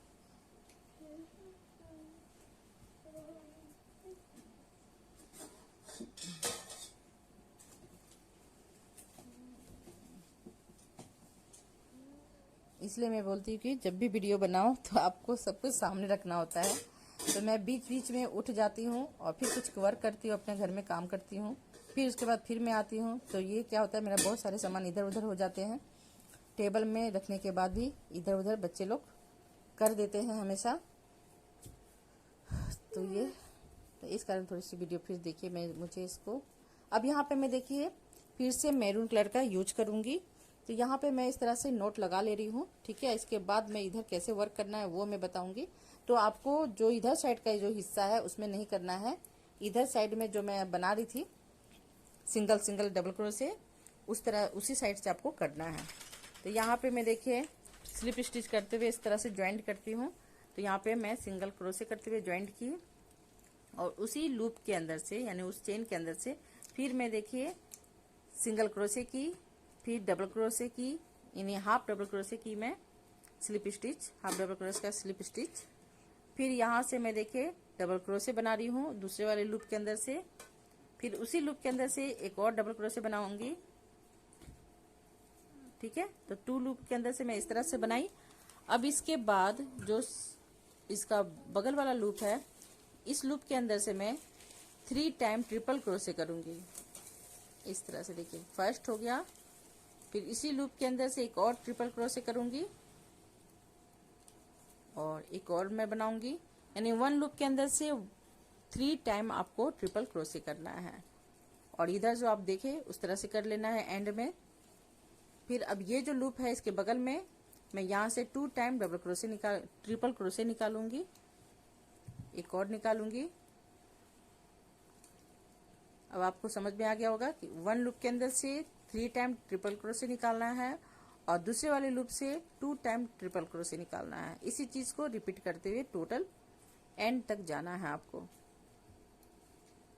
इसलिए मैं बोलती हूँ कि जब भी वीडियो बनाओ तो आपको सब कुछ सामने रखना होता है। तो मैं बीच बीच में उठ जाती हूँ और फिर कुछ वर्क करती हूँ, अपने घर में काम करती हूँ, फिर उसके बाद फिर मैं आती हूँ। तो ये क्या होता है, मेरा बहुत सारे सामान इधर उधर हो जाते हैं। टेबल में रखने के बाद भी इधर उधर बच्चे लोग कर देते हैं हमेशा। तो ये तो इस कारण थोड़ी सी वीडियो फिर देखिए, मुझे इसको अब यहाँ पे मैं देखिए फिर से मैरून कलर का यूज करूँगी। तो यहाँ पे मैं इस तरह से नोट लगा ले रही हूँ, ठीक है। इसके बाद मैं इधर कैसे वर्क करना है वो मैं बताऊंगी। तो आपको जो इधर साइड का जो हिस्सा है उसमें नहीं करना है, इधर साइड में जो मैं बना रही थी सिंगल सिंगल डबल क्रोशे, उस तरह उसी साइड से आपको करना है। तो यहाँ पे मैं देखिए स्लिप स्टिच करते हुए इस तरह से ज्वाइंट करती हूँ। तो यहाँ पे मैं सिंगल क्रोशे करते हुए ज्वाइंट की और उसी लूप के अंदर से, यानी उस चेन के अंदर से फिर मैं देखिए सिंगल क्रोशे की, फिर डबल क्रोशे की, यानी हाफ डबल क्रोशे की मैं slip stitch, half double crochet का स्लिप स्टिच। फिर यहाँ से मैं देखिए डबल क्रोशे बना रही हूँ दूसरे वाले लूप के अंदर से, फिर उसी लूप के अंदर से एक और डबल क्रोशे बनाऊंगी, ठीक है। तो 2 लूप के अंदर से मैं इस तरह से बनाई। अब इसके बाद जो इसका बगल वाला लूप है, इस लूप के अंदर से मैं 3 टाइम ट्रिपल क्रोशे करूंगी। इस तरह से देखिए, फर्स्ट हो गया, फिर इसी लूप के अंदर से एक और ट्रिपल क्रोशे करूंगी और एक और मैं बनाऊंगी, यानी 1 लूप के अंदर से 3 टाइम आपको ट्रिपल क्रोशे करना है। और इधर जो आप देखे उस तरह से कर लेना है एंड में। फिर अब ये जो लूप है इसके बगल में मैं यहाँ से 2 time double crochet triple crochet निकालूंगी, एक और निकालूंगी। अब आपको समझ में आ गया होगा कि 1 लूप के अंदर से 3 टाइम ट्रिपल क्रोशे निकालना है और दूसरे वाले लूप से 2 टाइम ट्रिपल क्रोशे निकालना है। इसी चीज को रिपीट करते हुए टोटल एंड तक जाना है आपको।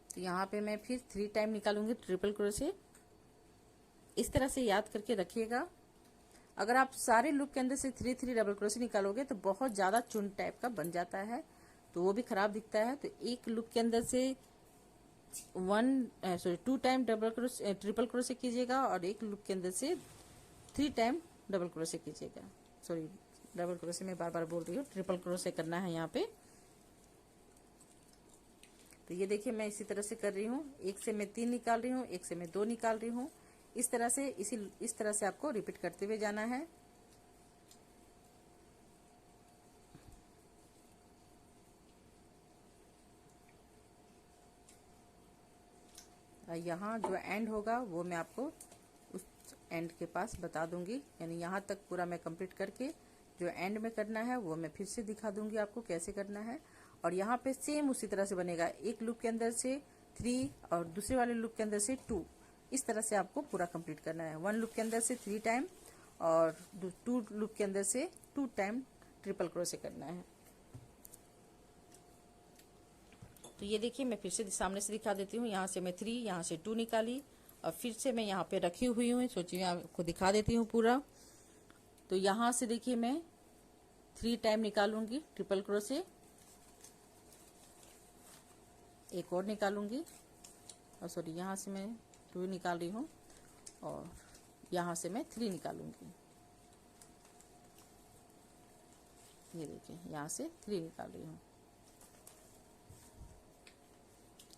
तो यहाँ पे मैं फिर 3 टाइम निकालूंगी ट्रिपल क्रोशे। इस तरह से याद करके रखिएगा। अगर आप सारे लूप के अंदर से 3 डबल क्रोशे निकालोगे तो बहुत ज्यादा चुन टाइप का बन जाता है, तो वो भी खराब दिखता है। तो एक लूप के अंदर से 2 टाइम ट्रिपल क्रोशे कीजिएगा और एक लूप के अंदर से 3 टाइम डबल क्रोशे कीजिएगा। सॉरी, डबल क्रोशे में बार बार बोल रही हूँ, ट्रिपल क्रोशे करना है यहाँ पे। तो ये देखिए मैं इसी तरह से कर रही हूँ, एक से मैं 3 निकाल रही हूँ, एक से मैं 2 निकाल रही हूँ। इस तरह से आपको रिपीट करते हुए जाना है। यहाँ जो एंड होगा वो मैं आपको उस एंड के पास बता दूंगी, यानी यहाँ तक पूरा मैं कंप्लीट करके जो एंड में करना है वो मैं फिर से दिखा दूंगी आपको कैसे करना है। और यहाँ पे सेम उसी तरह से बनेगा, एक लूप के अंदर से 3 और दूसरे वाले लूप के अंदर से 2, इस तरह से आपको पूरा कंप्लीट करना है। 1 लूप के अंदर से 3 टाइम और 2 लूप के अंदर से 2 टाइम ट्रिपल क्रोशे करना है। तो ये देखिए मैं फिर से सामने से दिखा देती हूँ। यहाँ से मैं 3, यहाँ से 2 निकाली और फिर से मैं यहाँ पे रखी हुई हूँ, सोचिए आपको दिखा देती हूँ पूरा। तो यहाँ से देखिए मैं 3 टाइम निकालूंगी ट्रिपल क्रोशे, एक और निकालूंगी, और सॉरी यहाँ से मैं 2 निकाल रही हूँ और यहाँ से मैं 3 निकालूंगी। ये देखिए यहाँ से 3 निकाल रही हूँ,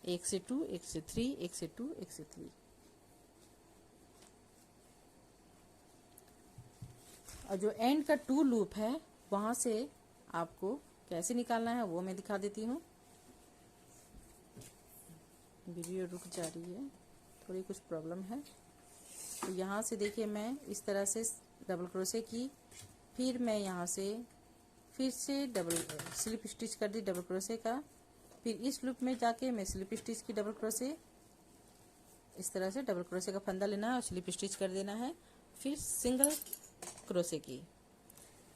1 से 2, 1 से 3, 1 से 2, 1 से 3। और जो एंड का 2 लूप है वहां से आपको कैसे निकालना है वो मैं दिखा देती हूँ। वीडियो रुक जा रही है, थोड़ी कुछ प्रॉब्लम है। तो यहाँ से देखिए मैं इस तरह से डबल क्रोशे की, फिर मैं यहाँ से फिर से डबल स्लिप स्टिच कर दी डबल क्रोशे का, फिर इस लूप में जाके मैं स्लिप स्टिच की डबल क्रोशे, इस तरह से डबल क्रोशे का फंदा लेना है और स्लिप स्टिच कर देना है, फिर सिंगल क्रोशे की।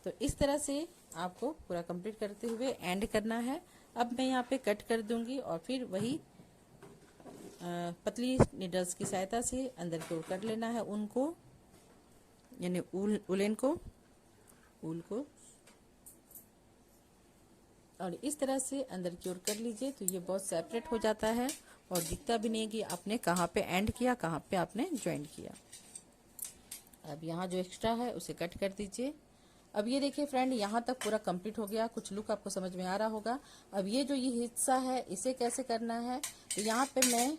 तो इस तरह से आपको पूरा कंप्लीट करते हुए एंड करना है। अब मैं यहाँ पे कट कर दूंगी और फिर वही पतली नीडल्स की सहायता से अंदर की ओर कर लेना है उनको, यानी उलेन को, ऊल को, और इस तरह से अंदर की ओर कर लीजिए। तो ये बहुत सेपरेट हो जाता है और दिखता भी नहीं कि आपने कहाँ पे एंड किया, कहाँ पे आपने ज्वाइन किया। अब यहाँ जो एक्स्ट्रा है उसे कट कर दीजिए। अब ये देखिए फ्रेंड, यहाँ तक पूरा कंप्लीट हो गया, कुछ लुक आपको समझ में आ रहा होगा। अब ये जो ये हिस्सा है इसे कैसे करना है, तो यहाँ पे मैं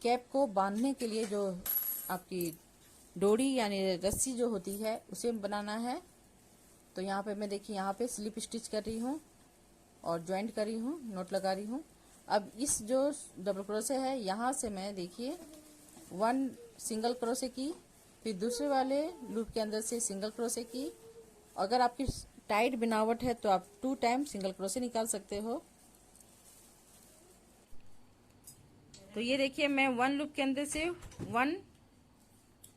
कैप को बांधने के लिए जो आपकी डोरी यानी रस्सी जो होती है उसे बनाना है। तो यहाँ पे मैं देखिए यहाँ पे स्लिप स्टिच कर रही हूँ और ज्वाइंट कर रही हूँ, नोट लगा रही हूँ। अब इस जो डबल क्रोशे है यहाँ से मैं देखिए 1 सिंगल क्रोशे की, फिर दूसरे वाले लूप के अंदर से सिंगल क्रोशे की। अगर आपकी टाइट बनावट है तो आप 2 टाइम सिंगल क्रोशे निकाल सकते हो। तो ये देखिए मैं 1 लूप के अंदर से 1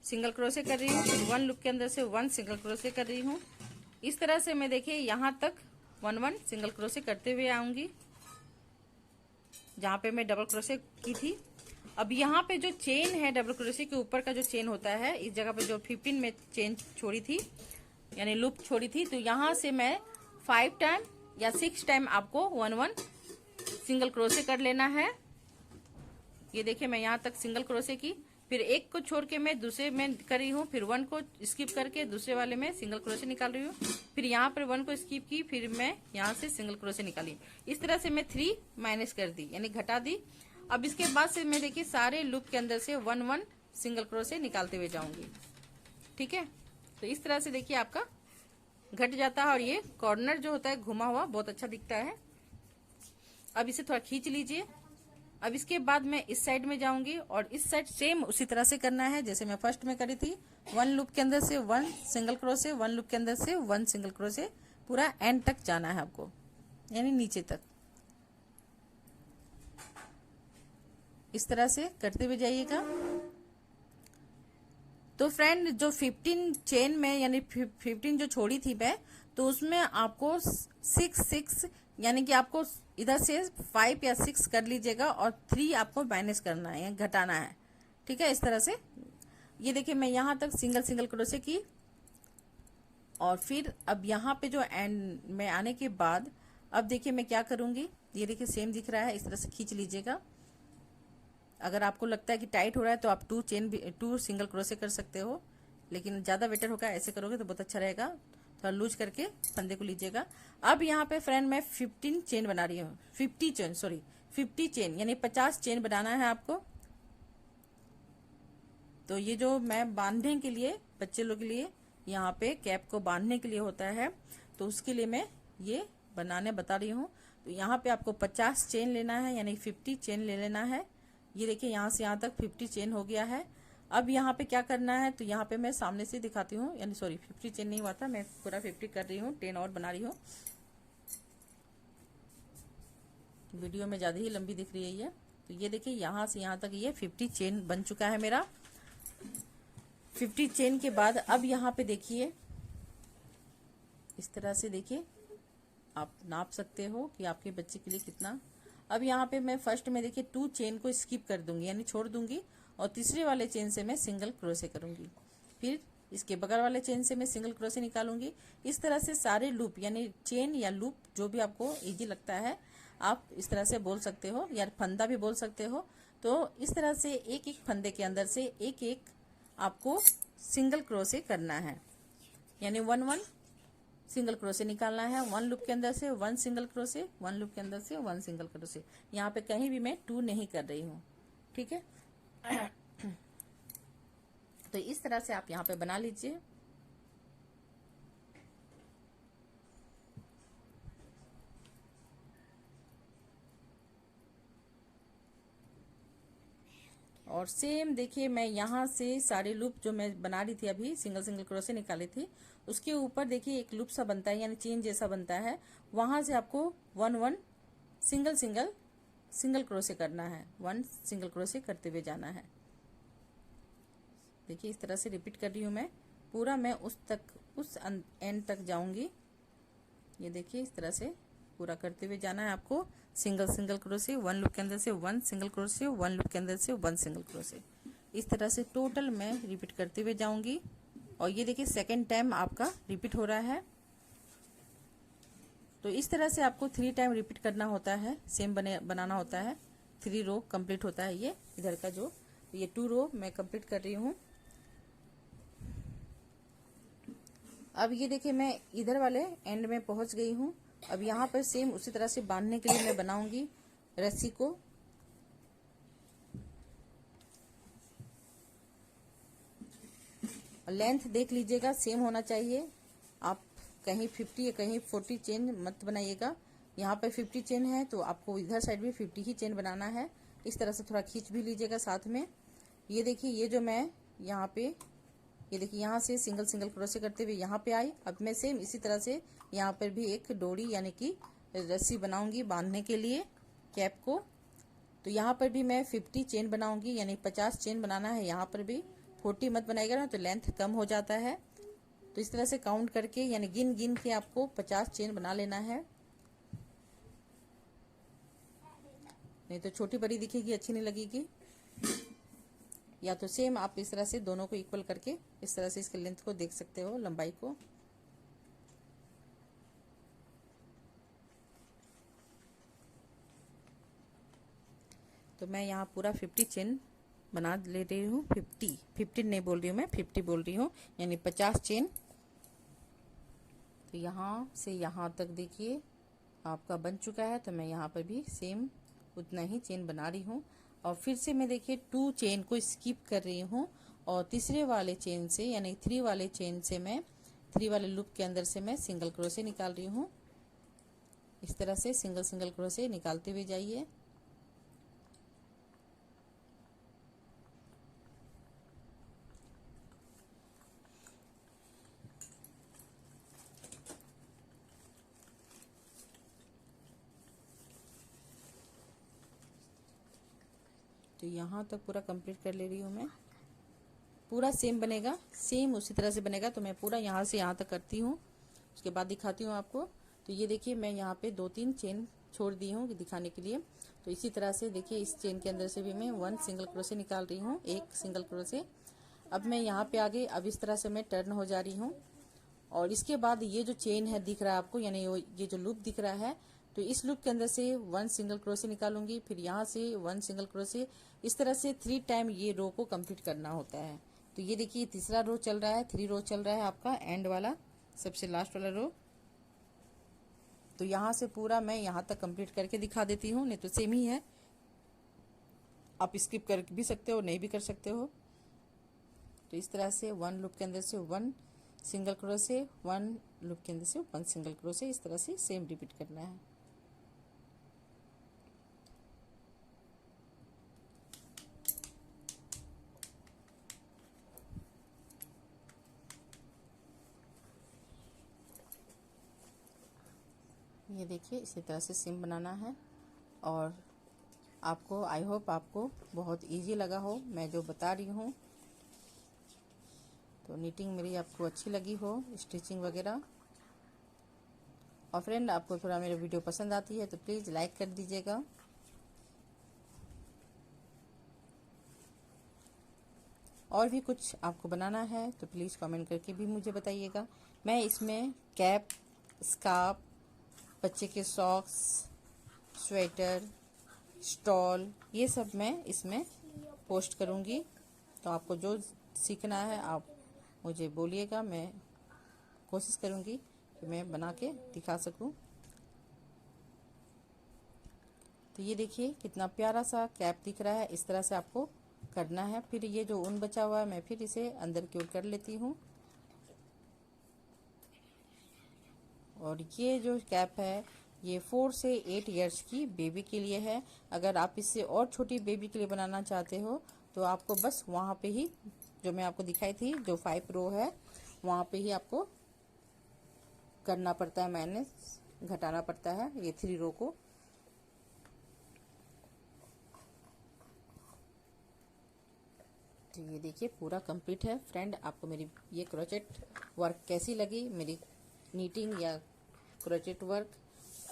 सिंगल क्रोशे कर रही हूँ, फिर 1 लूप के अंदर से 1 सिंगल क्रोशे कर रही हूँ। इस तरह से मैं देखिए यहाँ तक 1 सिंगल क्रोशे करते हुए आऊंगी जहाँ पे मैं डबल क्रोशे की थी। अब यहाँ पे जो चेन है डबल क्रोशे के ऊपर का जो चेन होता है, इस जगह पे जो 15 में चेन छोड़ी थी यानी लूप छोड़ी थी, तो यहाँ से मैं 5 टाइम या 6 टाइम आपको 1 सिंगल क्रोशे कर लेना है। ये देखिए मैं यहाँ तक सिंगल क्रोशे की, फिर एक को छोड़ के मैं दूसरे में कर रही हूँ, फिर 1 को स्किप करके दूसरे वाले में सिंगल क्रोशे निकाल रही हूँ, फिर यहाँ पर 1 को स्किप की, फिर मैं यहाँ से सिंगल क्रोशे निकाली। इस तरह से मैं 3 माइनस कर दी यानी घटा दी। अब इसके बाद से मैं देखिए सारे लूप के अंदर से 1 सिंगल क्रोशे निकालते हुए जाऊंगी। ठीक है, तो इस तरह से देखिए आपका घट जाता है और ये कॉर्नर जो होता है घुमा हुआ बहुत अच्छा दिखता है। अब इसे थोड़ा खींच लीजिए। अब इसके बाद मैं इस साइड में जाऊंगी और इस साइड सेम उसी तरह से करना है जैसे मैं फर्स्ट में करी थी। 1 लूप के अंदर से 1 सिंगल क्रोशे, 1 लूप के अंदर से 1 सिंगल क्रोशे, पूरा एंड तक जाना है आपको यानी नीचे तक। इस तरह से करते हुए जाइएगा। तो फ्रेंड जो 15 चेन में यानी 15 जो छोड़ी थी मैं, तो उसमें आपको 6 यानी कि आपको इधर से 5 या 6 कर लीजिएगा और 3 आपको माइनस करना है या घटाना है। ठीक है, इस तरह से। ये देखिए मैं यहाँ तक सिंगल क्रोशे की और फिर अब यहाँ पे जो एंड में आने के बाद अब देखिए मैं क्या करूंगी, ये देखिए सेम दिख रहा है, इस तरह से खींच लीजिएगा। अगर आपको लगता है कि टाइट हो रहा है तो आप 2 सिंगल क्रोशे कर सकते हो, लेकिन ज्यादा बेटर होगा ऐसे करोगे तो बहुत अच्छा रहेगा। थोड़ा लूज करके फंदे को लीजिएगा। अब यहाँ पे फ्रेंड मैं 15 चेन बना रही हूँ, 50 चेन यानी 50 चेन बनाना है आपको। तो ये जो मैं बांधने के लिए बच्चे लोग के लिए यहाँ पे कैप को बांधने के लिए होता है, तो उसके लिए मैं ये बनाने बता रही हूँ। तो यहाँ पे आपको 50 चेन लेना है यानी 50 चेन ले लेना है। ये देखिए यहाँ से यहाँ तक 50 चेन हो गया है। अब यहाँ पे क्या करना है, तो यहाँ पे मैं सामने से दिखाती हूँ, यानी सॉरी 50 चेन नहीं हुआ था, मैं पूरा 50 कर रही हूँ, 10 और बना रही हूँ। वीडियो में ज्यादा ही लंबी दिख रही है ये। तो ये देखिए यहाँ से यहाँ तक ये 50 चेन बन चुका है मेरा। 50 चेन के बाद अब यहाँ पे देखिए इस तरह से देखिए आप नाप सकते हो कि आपके बच्चे के लिए कितना। अब यहाँ पे मैं फर्स्ट में देखिए 2 चेन को स्किप कर दूंगी यानी छोड़ दूंगी, और तीसरे वाले चेन से मैं सिंगल क्रोशे करूंगी। फिर इसके बगल वाले चेन से मैं सिंगल क्रोशे निकालूंगी। इस तरह से सारे लूप यानी चेन या लूप जो भी आपको इजी लगता है आप इस तरह से बोल सकते हो, या फंदा भी बोल सकते हो। तो इस तरह से एक एक फंदे के अंदर से एक एक आपको सिंगल क्रोशे करना है, यानी 1 सिंगल क्रोशे निकालना है। 1 लूप के अंदर से 1 सिंगल क्रोशे, 1 लूप के अंदर से 1 सिंगल क्रोशे। यहाँ पे कहीं भी मैं 2 नहीं कर रही हूँ, ठीक है। तो इस तरह से आप यहाँ पे बना लीजिए। और सेम देखिए मैं यहाँ से सारे लूप जो मैं बना रही थी अभी सिंगल सिंगल क्रोशे निकाली थी, उसके ऊपर देखिए एक लूप सा बनता है यानी चेन जैसा बनता है, वहां से आपको 1 सिंगल क्रोशे करना है, 1 सिंगल क्रोशे करते हुए जाना है। देखिए इस तरह से रिपीट कर रही हूँ मैं पूरा, मैं उस एंड तक जाऊंगी। ये देखिए इस तरह से पूरा करते हुए जाना है आपको। सिंगल क्रोशे, 1 लूप के अंदर से 1 सिंगल क्रोशे, 1 लूप के अंदर से 1 सिंगल क्रोशे, इस तरह से टोटल मैं रिपीट करते हुए जाऊंगी। और ये देखिए सेकेंड टाइम आपका रिपीट हो रहा है। तो इस तरह से आपको 3 टाइम रिपीट करना होता है, सेम बनाना होता है। 3 रो कंप्लीट होता है ये इधर का जो, ये 2 रो मैं कंप्लीट कर रही हूँ। अब ये देखिए मैं इधर वाले एंड में पहुंच गई हूँ। अब यहाँ पर सेम उसी तरह से बांधने के लिए मैं बनाऊंगी रस्सी को। लेंथ देख लीजिएगा सेम होना चाहिए, आप कहीं 50 या कहीं 40 चेन मत बनाइएगा। यहाँ पे 50 चेन है तो आपको इधर साइड भी 50 ही चेन बनाना है। इस तरह से थोड़ा खींच भी लीजिएगा साथ में। ये देखिए ये जो मैं यहाँ पे ये देखिए यहाँ से सिंगल क्रोशे करते हुए यहाँ पे आई। अब मैं सेम इसी तरह से यहाँ पर भी एक डोरी यानी कि रस्सी बनाऊंगी बांधने के लिए कैप को। तो यहाँ पर भी मैं 50 चेन बनाऊंगी यानी 50 चेन बनाना है। यहाँ पर भी 40 मत बनाएगा ना तो लेंथ कम हो जाता है। तो इस तरह से काउंट करके यानी गिन गिन के आपको 50 चेन बना लेना है, नहीं तो छोटी बड़ी दिखेगी, अच्छी नहीं लगेगी। या तो सेम आप इस तरह से दोनों को इक्वल करके इस तरह से इसके लेंथ को देख सकते हो, लंबाई को। तो मैं यहाँ पूरा 50 चेन बना ले रही हूँ। 50 नहीं बोल रही हूँ मैं, 50 बोल रही हूँ, यानी 50 चेन। तो यहाँ से यहाँ तक देखिए आपका बन चुका है। तो मैं यहाँ पर भी सेम उतना ही चेन बना रही हूँ। और फिर से मैं देखिए 2 चेन को स्किप कर रही हूँ, और तीसरे वाले चेन से यानी 3 वाले चेन से मैं 3 वाले लूप के अंदर से मैं सिंगल क्रोशे निकाल रही हूँ। इस तरह से सिंगल क्रोशे निकालते हुए जाइए। तो यहाँ तक पूरा कंप्लीट कर ले रही हूँ मैं। पूरा सेम बनेगा, सेम उसी तरह से बनेगा। तो मैं पूरा यहाँ से यहाँ तक करती हूँ, उसके बाद दिखाती हूँ आपको। तो ये देखिए मैं यहाँ पे 2-3 चेन छोड़ दी हूँ दिखाने के लिए। तो इसी तरह से देखिए इस चेन के अंदर से भी मैं 1 सिंगल क्रोशे निकाल रही हूँ, 1 सिंगल क्रोशे। अब मैं यहाँ पे आगे अब इस तरह से मैं टर्न हो जा रही हूँ। और इसके बाद ये जो चेन है दिख रहा है आपको, यानी ये जो लूप दिख रहा है, तो इस लूप के अंदर से 1 सिंगल क्रोशे निकालूंगी, फिर यहाँ से 1 सिंगल क्रोशे। इस तरह से 3 टाइम ये रो को कंप्लीट करना होता है। तो ये देखिए तीसरा रो चल रहा है, 3 रो चल रहा है आपका, एंड वाला सबसे लास्ट वाला रो। तो यहाँ से पूरा मैं यहाँ तक कंप्लीट करके दिखा देती हूँ, नहीं तो सेम ही है, आप स्किप कर भी सकते हो, नहीं भी कर सकते हो। तो इस तरह से 1 लूप के अंदर से 1 सिंगल क्रोशे, 1 लूप के अंदर से 1 सिंगल क्रोशे, इस तरह से सेम रिपीट करना है। ये देखिए इसी तरह से सिम बनाना है। और आपको, आई होप आपको बहुत इजी लगा हो मैं जो बता रही हूँ। तो नीटिंग मेरी आपको अच्छी लगी हो, स्टिचिंग वगैरह। और फ्रेंड आपको थोड़ा मेरा वीडियो पसंद आती है तो प्लीज़ लाइक कर दीजिएगा। और भी कुछ आपको बनाना है तो प्लीज़ कमेंट करके भी मुझे बताइएगा। मैं इसमें कैप, स्कार्फ, बच्चे के सॉक्स, स्वेटर, स्टॉल, ये सब मैं इसमें पोस्ट करूँगी। तो आपको जो सीखना है आप मुझे बोलिएगा, मैं कोशिश करूँगी कि मैं बना के दिखा सकूँ। तो ये देखिए कितना प्यारा सा कैप दिख रहा है, इस तरह से आपको करना है। फिर ये जो ऊन बचा हुआ है मैं फिर इसे अंदर की ओर कर लेती हूँ। और ये जो कैप है ये 4 से 8 इयर्स की बेबी के लिए है। अगर आप इससे और छोटी बेबी के लिए बनाना चाहते हो तो आपको बस वहाँ पे ही, जो मैं आपको दिखाई थी, जो 5 रो है वहाँ पे ही आपको करना पड़ता है, मैंने घटाना पड़ता है ये 3 रो को। तो ये देखिए पूरा कंप्लीट है। फ्रेंड आपको मेरी ये क्रोचेट वर्क कैसी लगी, मेरी नीटिंग या क्रोचेट वर्क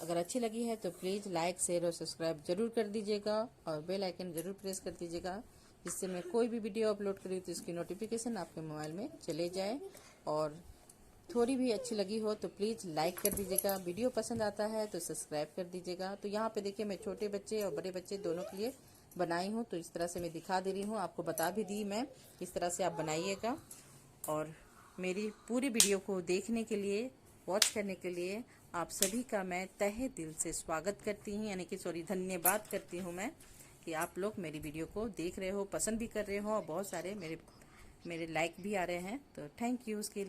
अगर अच्छी लगी है तो प्लीज़ लाइक, शेयर और सब्सक्राइब जरूर कर दीजिएगा और बेल आइकन जरूर प्रेस कर दीजिएगा, जिससे मैं कोई भी वीडियो अपलोड करूँ तो इसकी नोटिफिकेशन आपके मोबाइल में चले जाए। और थोड़ी भी अच्छी लगी हो तो प्लीज़ लाइक कर दीजिएगा, वीडियो पसंद आता है तो सब्सक्राइब कर दीजिएगा। तो यहाँ पे देखिए मैं छोटे बच्चे और बड़े बच्चे दोनों के लिए बनाई हूँ, तो इस तरह से मैं दिखा दे रही हूँ, आपको बता भी दी मैं, इस तरह से आप बनाइएगा। और मेरी पूरी वीडियो को देखने के लिए, वॉच करने के लिए आप सभी का मैं तहे दिल से स्वागत करती हूँ, यानी कि धन्यवाद करती हूँ मैं कि आप लोग मेरी वीडियो को देख रहे हो, पसंद भी कर रहे हो और बहुत सारे मेरे लाइक भी आ रहे हैं। तो थैंक यू उसके लिए।